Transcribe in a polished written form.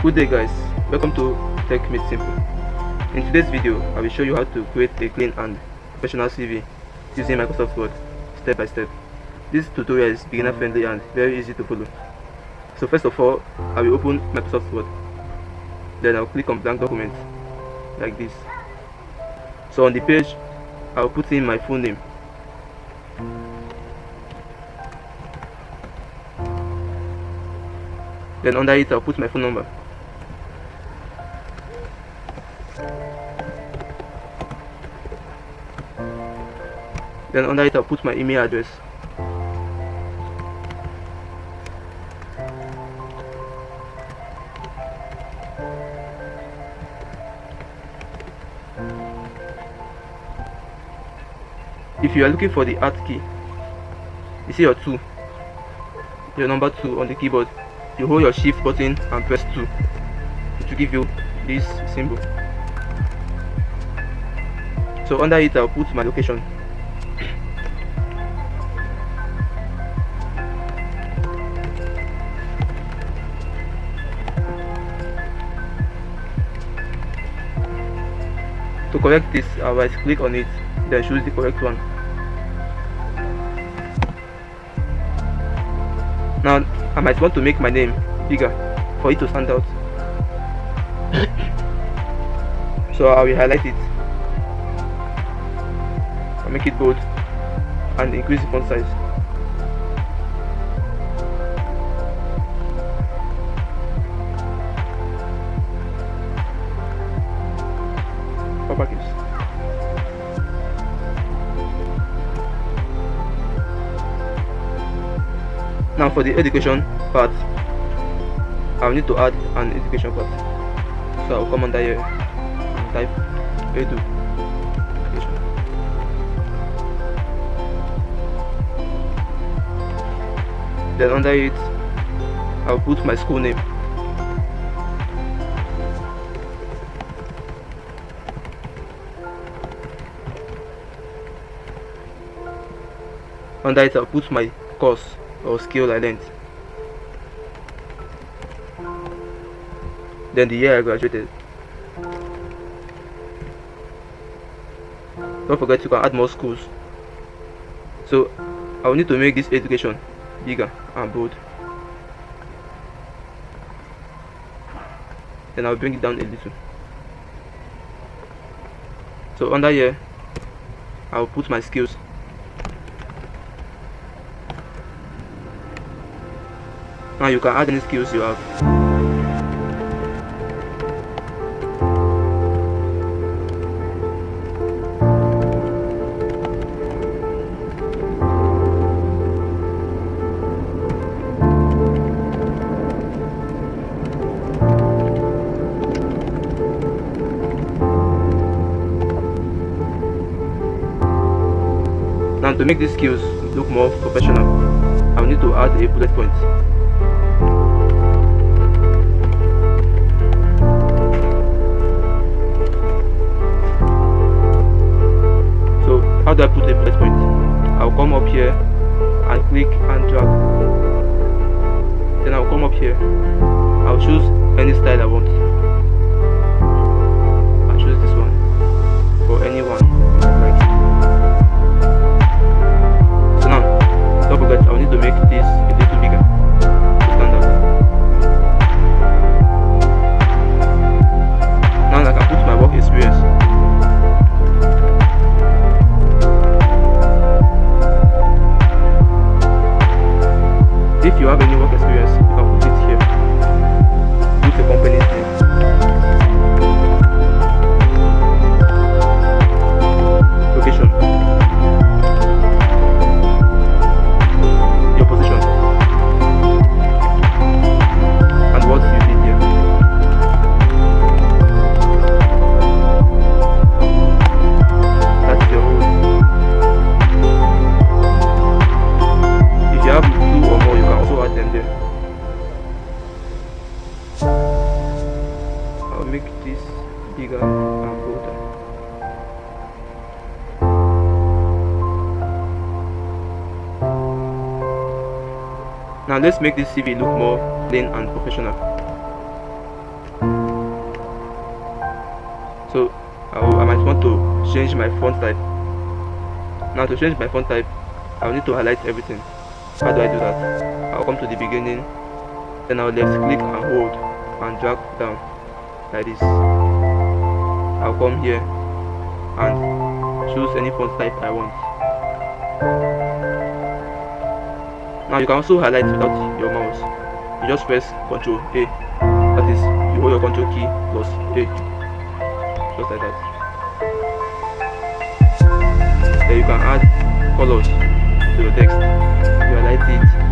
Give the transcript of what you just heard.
Good day guys, welcome to TECH-MADE-SIMPLE. In today's video, I will show you how to create a clean and professional CV using Microsoft Word step by step. This tutorial is beginner friendly and very easy to follow. So first of all, I will open Microsoft Word. Then I'll click on blank document like this. So on the page, I'll put in my full name. Then under it, I'll put my phone number. Then under it, I'll put my email address. If you are looking for the @ key, you see your number 2 on the keyboard. You hold your shift button and press 2. It will give you this symbol. So under it, I'll put my location. To correct this, I'll right click on it, then choose the correct one. Now I might want to make my name bigger for it to stand out. So I will highlight it, I'll make it bold and increase the font size. Uppercase. Now for the education part, I'll need to add an education part. So I'll come under here and type edu education. Then under it, I'll put my school name. Under it, I'll put my course or skill I learned. Then the year I graduated. Don't forget you can add more schools. So I will need to make this education bigger and bold. Then I'll bring it down a little. So under here, I'll put my skills. Now you can add any skills you have. Now to make these skills look more professional, I'll need to add a bullet point. How do I put a bullet point? I'll come up here and click and drag. Then I'll come up here. I'll choose any style I want. I'll choose this one for anyone like it. So now, don't forget, I'll need to make this a little bigger to stand out. Now I can put my work experience. If you have any work experience, you can put it here. Put the company's name. Location. Your position. And what you did here. That's your role. If you have 2 or more, you can also add them there. I'll make this bigger and bolder. Now let's make this CV look more clean and professional. So I might want to change my font type. Now to change my font type, I'll need to highlight everything. How do I do that? I'll come to the beginning, then I'll left click and hold and drag down like this. I'll come here and choose any font type I want. Now you can also highlight without your mouse. You just press Ctrl A. That is, you hold your Ctrl key plus A. Just like that. Then you can add colors to your text. You highlight it,